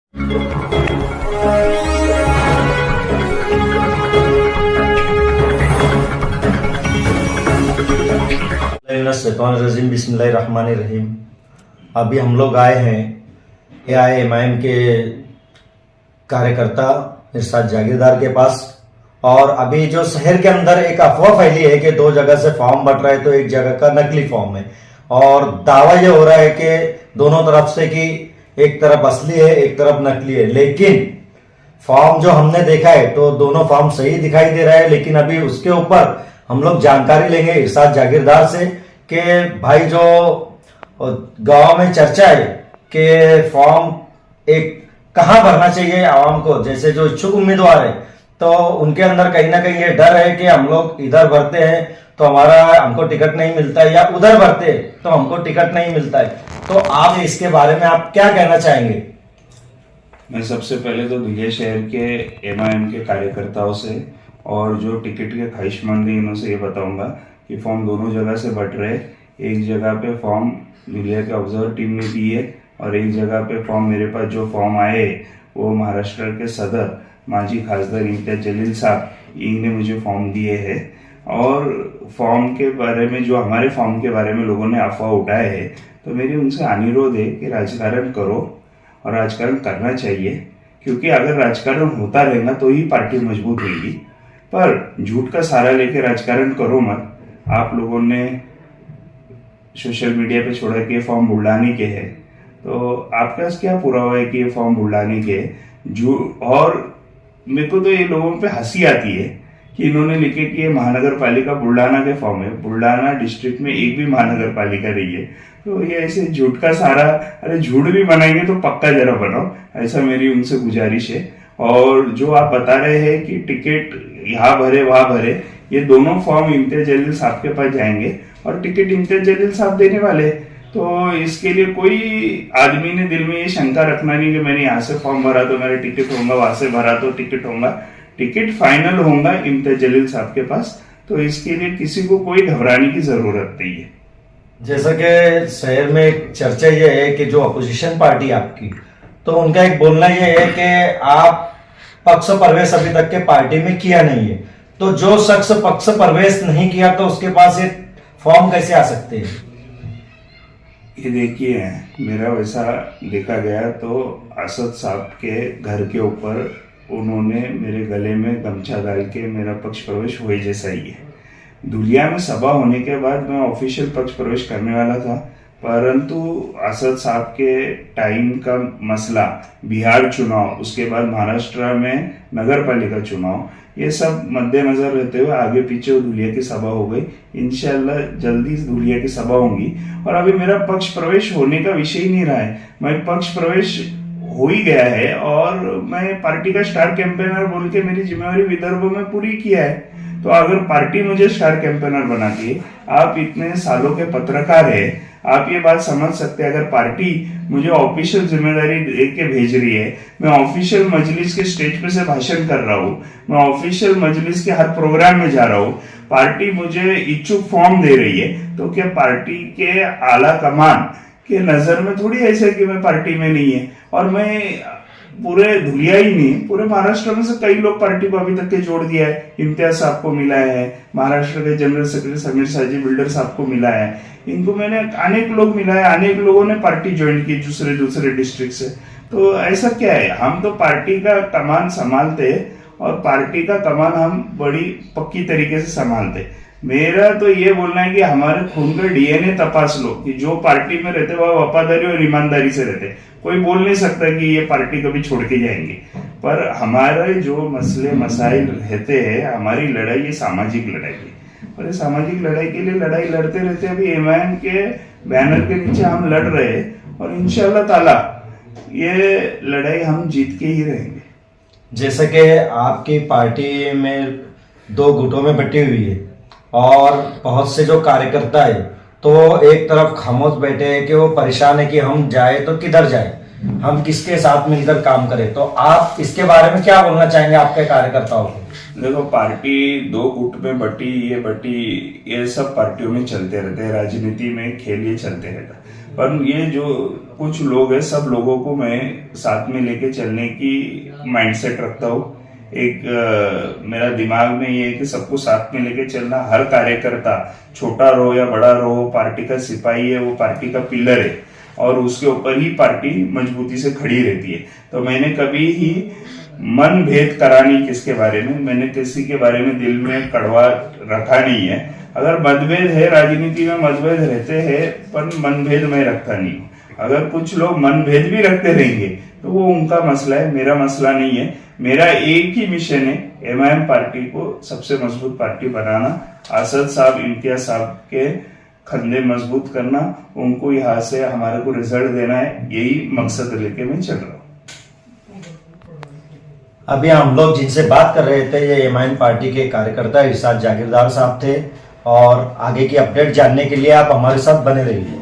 बिस्मिल्लाहिर्रहमानिर्रहीम। अभी हम लोग आए हैं AIMIM के कार्यकर्ता इरशाद जागीरदार के पास, और अभी जो शहर के अंदर एक अफवाह फैली है कि 2 जगह से फॉर्म बट रहा है, तो एक जगह का नकली फॉर्म है, और दावा ये हो रहा है कि दोनों तरफ से कि एक तरफ असली है एक तरफ नकली है। लेकिन फॉर्म जो हमने देखा है तो दोनों फॉर्म सही दिखाई दे रहा है। लेकिन अभी उसके ऊपर हम लोग जानकारी लेंगे इरशाद जागीरदार से कि भाई जो गांव में चर्चा है कि फॉर्म एक कहां भरना चाहिए आवाम को, जैसे जो इच्छुक उम्मीदवार है तो उनके अंदर कहीं ना कहीं ये डर है कि हम लोग इधर भरते हैं तो हमको टिकट नहीं मिलता है, या उधर भरते हैं तो हमको टिकट नहीं मिलता है। तो आप इसके बारे में आप क्या कहना चाहेंगे? मैं सबसे पहले तो धुलिया शहर के MIM के कार्यकर्ताओं से और जो टिकट के ख्वाहिशमंद हैं इनसे ये बताऊंगा कि फॉर्म दोनों जगह से बट रहे। एक जगह पे फॉर्म धुलिया के ऑब्जर्वर टीम ने दिए और एक जगह पे फॉर्म मेरे पास जो फॉर्म आए वो महाराष्ट्र के सदर माजी खासदार इम्तियाज जलील साहब इन्होंने मुझे फॉर्म दिए हैं। और फॉर्म के बारे में जो हमारे फॉर्म के बारे में लोगों ने अफवाह उठाए है, तो मेरी उनसे अनुरोध है कि राजकारण करो और राजकारण करना चाहिए, क्योंकि अगर राजकारण होता रहेगा तो ही पार्टी मजबूत होगी। पर झूठ का सहारा लेके राजकारण करो मत। आप लोगों ने सोशल मीडिया पे छोड़ा कि ये फॉर्म बुलडाने के हैं, तो आपके पास क्या पुरावा है कि ये फॉर्म बुलडाने के और मेरे को तो ये लोगों पे हंसी आती है कि इन्होंने लिखे कि ये महानगर पालिका बुल्ढाना के फॉर्म है। बुल्ढाना डिस्ट्रिक्ट में एक भी महानगर पालिका नहीं है, तो ये ऐसे झूठ का सारा, अरे झूठ भी बनाएंगे तो पक्का जरा बनाओ, ऐसा मेरी उनसे गुजारिश है। और जो आप बता रहे हैं कि टिकट यहाँ भरे वहां भरे, ये दोनों फॉर्म इम्तियाज जलील साहब के पास जाएंगे और टिकट इम्तियाज जलील साहब देने वाले। तो इसके लिए कोई आदमी ने दिल में ये शंका रखना नहीं कि मैंने यहाँ से फॉर्म भरा तो मेरा टिकट होगा, वहां से भरा तो टिकट होगा। टिकट फाइनल होगा इम्तियाज जलील साहब के पास, तो इसके लिए किसी को कोई घबराने की जरूरत नहीं है। जैसा कि शहर में एक चर्चा ये है कि जो अपोजिशन पार्टी आपकी, तो उनका एक बोलना ये है कि आप पक्ष प्रवेश अभी तक के पार्टी में किया नहीं है, तो जो शख्स पक्ष प्रवेश नहीं किया तो उसके पास ये फॉर्म कैसे आ सकते हैं? ये देखिए, मेरा वैसा देखा गया तो असद साहब के घर के ऊपर उन्होंने मेरे गले में गमछा डाल के मेरा पक्ष प्रवेश हुए जैसा ही है। धुलिया में सभा होने के बाद मैं ऑफिशियल पक्ष प्रवेश करने वाला था, परंतु असद साहब के टाइम का मसला, बिहार चुनाव, उसके बाद महाराष्ट्र में नगर पालिका चुनाव, ये सब मद्देनजर रहते हुए आगे पीछे धुलिया की सभा हो गई। इंशाल्लाह जल्दी धुलिया की सभा होंगी। और अभी मेरा पक्ष प्रवेश होने का विषय ही नहीं रहा है, मैं पक्ष प्रवेश हो ही गया है और मैं पार्टी का स्टार कैंपेनर बोल के मेरी जिम्मेवारी विदर्भ में पूरी किया है। तो अगर पार्टी मुझे स्टार कैंपेनर बनाती है, आप इतने सालों के पत्रकार है, आप ये बात समझ सकते हैं, अगर पार्टी मुझे ऑफिशियल जिम्मेदारी दे के भेज रही है, मैं ऑफिशियल मजलिस के स्टेज पे से भाषण कर रहा हूँ, मैं ऑफिशियल मजलिस के हर प्रोग्राम में जा रहा हूँ, पार्टी मुझे इच्छुक फॉर्म दे रही है, तो क्या पार्टी के आला कमान के नजर में थोड़ी ऐसे कि मैं पार्टी में नहीं है? और मैं पूरे धुलिया ही नहीं, पूरे महाराष्ट्र में से कई लोग पार्टी को अभी तक के जोड़ दिया है। इम्तियाज साहब को मिला है, महाराष्ट्र के जनरल सेक्रेटरी समीर साजी बिल्डर साहब को मिला है, इनको मैंने अनेक लोग मिला है, अनेक लोगों ने पार्टी ज्वाइन की दूसरे डिस्ट्रिक्ट से। तो ऐसा क्या है, हम तो पार्टी का कमान संभालते हैं और पार्टी का कमान हम बड़ी पक्की तरीके से संभालते। मेरा तो ये बोलना है कि हमारे खून का DNA तपास लो कि जो पार्टी में रहते वह वफादारी और ईमानदारी से रहते। कोई बोल नहीं सकता कि ये पार्टी कभी छोड़ के जाएंगे, पर हमारे जो मसले मसाइल रहते हैं, हमारी लड़ाई ये सामाजिक लड़ाई है और ये सामाजिक लड़ाई के लिए लड़ाई लड़ते रहते। अभी MIM के बैनर के नीचे हम लड़ रहे हैं और इंशाल्लाह ताला ये लड़ाई हम जीत के ही रहेंगे। जैसे कि आपकी पार्टी में 2 गुटों में बटी हुई है और बहुत से जो कार्यकर्ता है तो एक तरफ खामोश बैठे हैं कि वो परेशान है कि हम जाए तो किधर जाए, हम किसके साथ मिलकर काम करें। तो आप इसके बारे में क्या बोलना चाहेंगे आपके कार्यकर्ताओं को? देखो, पार्टी 2 गुट में बटी, ये सब पार्टियों में चलते रहते हैं, राजनीति में खेल ये चलते रहता है। पर ये जो कुछ लोग हैं, सब लोगों को मैं साथ में लेके चलने की माइंडसेट रखता हूँ। एक मेरा दिमाग में ये है कि सबको साथ में लेके चलना। हर कार्यकर्ता, छोटा रहो या बड़ा रहो, पार्टी का सिपाही है, वो पार्टी का पिलर है और उसके ऊपर ही पार्टी मजबूती से खड़ी रहती है। तो मैंने कभी ही मन भेद करा नहीं किसके बारे में, मैंने किसी के बारे में दिल में कड़वा रखा नहीं है। अगर मतभेद है, राजनीति में मतभेद रहते हैं, पर मनभेद मैं रखता नहीं हूँ। अगर कुछ लोग मनभेद भी रखते रहेंगे तो वो उनका मसला है, मेरा मसला नहीं है। मेरा एक ही मिशन है, एमआईएम पार्टी को सबसे मजबूत पार्टी बनाना, असद साहब, इम्तियाज साहब के खंडे मजबूत करना, उनको यहाँ से हमारे को रिजल्ट देना है। यही मकसद लेके मैं चल रहा हूँ। अभी हम लोग जिनसे बात कर रहे थे, ये एमआईएम पार्टी के कार्यकर्ता इरशाद जागीरदार साहब थे। और आगे की अपडेट जानने के लिए आप हमारे साथ बने रहिए।